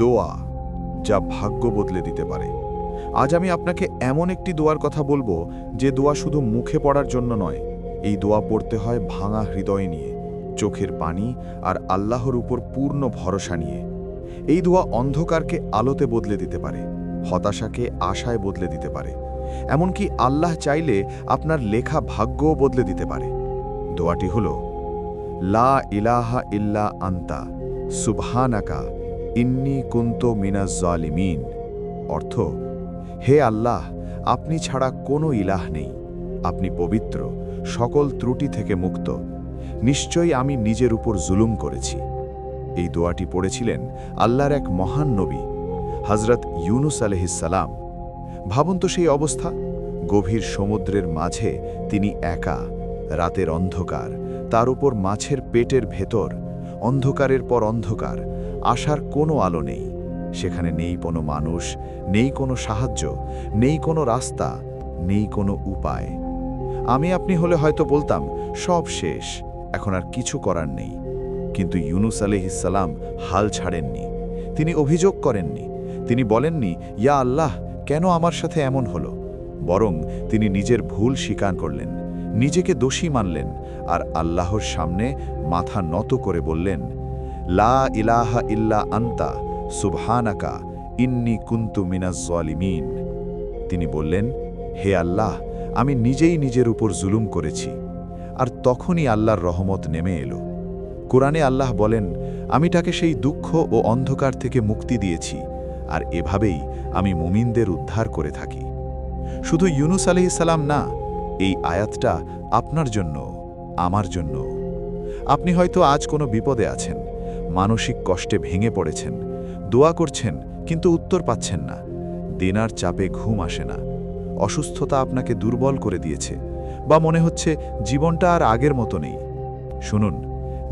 দোয়া যা ভাগ্য বদলে দিতে পারে। আজ আমি আপনাকে এমন একটি দোয়ার কথা বলবো যে দোয়া শুধু মুখে পড়ার জন্য নয়। এই দোয়া পড়তে হয় ভাঙা হৃদয় নিয়ে, চোখের পানি আর আল্লাহর উপর পূর্ণ ভরসা নিয়ে। এই দোয়া অন্ধকারকে আলোতে বদলে দিতে পারে, হতাশাকে আশায় বদলে দিতে পারে, এমনকি আল্লাহ চাইলে আপনার লেখা ভাগ্যও বদলে দিতে পারে। দোয়াটি হল, লা ইলাহা ইল্লা আন্তা সুবহানাকা ইন্নী কুনতু মিনাজ জালিমিন। অর্থ, হে আল্লাহ, আপনি ছাড়া কোনো ইলাহ নেই, আপনি পবিত্র, সকল ত্রুটি থেকে মুক্ত, নিশ্চয়ই আমি নিজের উপর জুলুম করেছি। এই দোয়াটি পড়েছিলেন আল্লাহর এক মহান নবী, হযরত ইউনুস আলাইহিসসালাম। ভাবুন তো সেই অবস্থা, গভীর সমুদ্রের মাঝে তিনি একা, রাতের অন্ধকার, তার উপর মাছের পেটের ভেতর, অন্ধকারের পর অন্ধকার, আশার কোনো আলো নেই। সেখানে নেই কোনো মানুষ, নেই কোনো সাহায্য, নেই কোনো রাস্তা, নেই কোনো উপায়। আমি আপনি হলে হয়তো বলতাম, সব শেষ, এখন আর কিছু করার নেই। কিন্তু ইউনুস আলাইহিসসালাম হাল ছাড়েননি। তিনি অভিযোগ করেননি, তিনি বলেননি, ইয়া আল্লাহ, কেন আমার সাথে এমন হলো? বরং তিনি নিজের ভুল স্বীকার করলেন, নিজেকে দোষী মানলেন, আর আল্লাহর সামনে মাথা নত করে বললেন, লা ইলাহা ইল্লা আন্তা সুবহানাকা ইন্নী কুনতু মিনাজ জালিমিন। তিনি বললেন, হে আল্লাহ, আমি নিজেই নিজের উপর জুলুম করেছি। আর তখনই আল্লাহর রহমত নেমে এলো। কোরআনে আল্লাহ বলেন, আমি তাকে সেই দুঃখ ও অন্ধকার থেকে মুক্তি দিয়েছি, আর এভাবেই আমি মুমিনদের উদ্ধার করে থাকি। শুধু ইউনুস আলাইহিসসালাম না, এই আয়াতটা আপনার জন্য, আমার জন্য। আপনি হয়তো আজ কোনো বিপদে আছেন, মানসিক কষ্টে ভেঙে পড়েছেন, দোয়া করছেন কিন্তু উত্তর পাচ্ছেন না, দেনার চাপে ঘুম আসে না, অসুস্থতা আপনাকে দুর্বল করে দিয়েছে, বা মনে হচ্ছে জীবনটা আর আগের মতো নেই। শুনুন,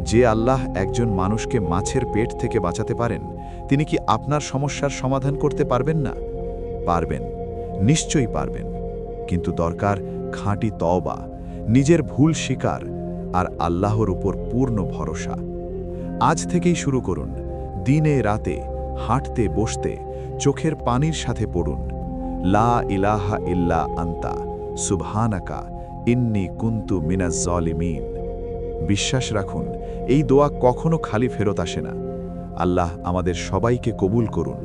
যে আল্লাহ একজন মানুষকে মাছের পেট থেকে বাঁচাতে পারেন, তিনি কি আপনার সমস্যার সমাধান করতে পারবেন না? পারবেন, নিশ্চয়ই পারবেন। কিন্তু দরকার খাঁটি তওবা, নিজের ভুল স্বীকার, আর আল্লাহর উপর পূর্ণ ভরসা। আজ থেকেই শুরু করুন, দিনে রাতে, হাঁটতে বসতে, চোখের পানির সাথে পড়ুন, লা ইলাহা ইল্লা আন্তা সুবহানাকা ইন্নী কুনতু মিনাজ জালিমিন। বিশ্বাস রাখুন, এই দোয়া কখনো খালি ফেরত আসে না। আল্লাহ আমাদের সবাইকে কবুল করুন,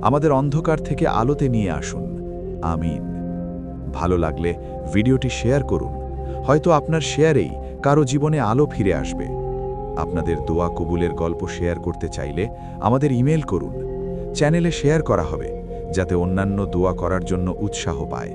আমাদের অন্ধকার থেকে আলোতে নিয়ে আসুন। আমিন। ভালো লাগলে ভিডিওটি শেয়ার করুন, হয়তো আপনার শেয়ারেই কারো জীবনে আলো ফিরে আসবে। আপনাদের দোয়া কবুলের গল্প শেয়ার করতে চাইলে আমাদের ইমেল করুন, চ্যানেলে শেয়ার করা হবে, যাতে অন্যান্য দোয়া করার জন্য উৎসাহ পায়।